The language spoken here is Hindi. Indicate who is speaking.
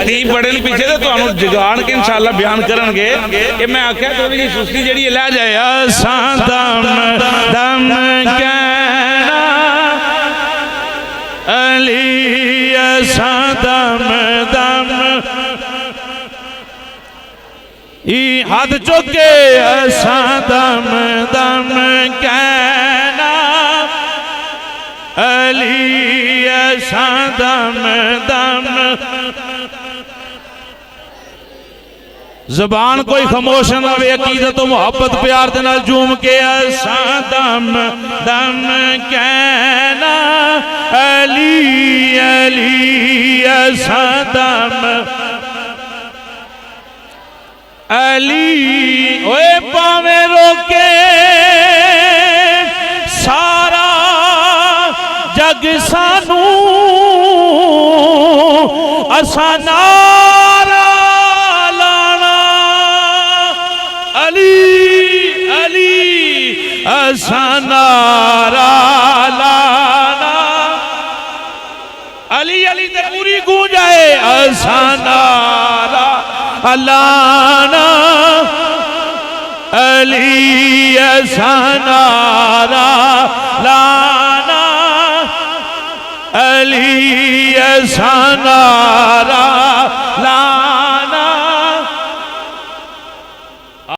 Speaker 1: तरतीब बड़े पीछे तो तुहानू जगान के इंशाअल्लाह बयान करनगे कि मैं आख्या थोड़ी जी सुस्ती जड़ी लै जाए असां दम दम कहना अली असां दम दम हाथ चुके असां दम दम कहना अली असां दम दम ज़बान कोई खामोश ना वे अकीदत तो मुहब्बत प्यार दे नाल झूम के असां दम दम कहना अली अली असां दम अली ओए पावे रोके सारा जग सानू असा नारा लाना अली अली असा नारा लाना अली अली ते पूरी गूंज आए असा नारा अलाना अली असा नारा लाना अली असा नारा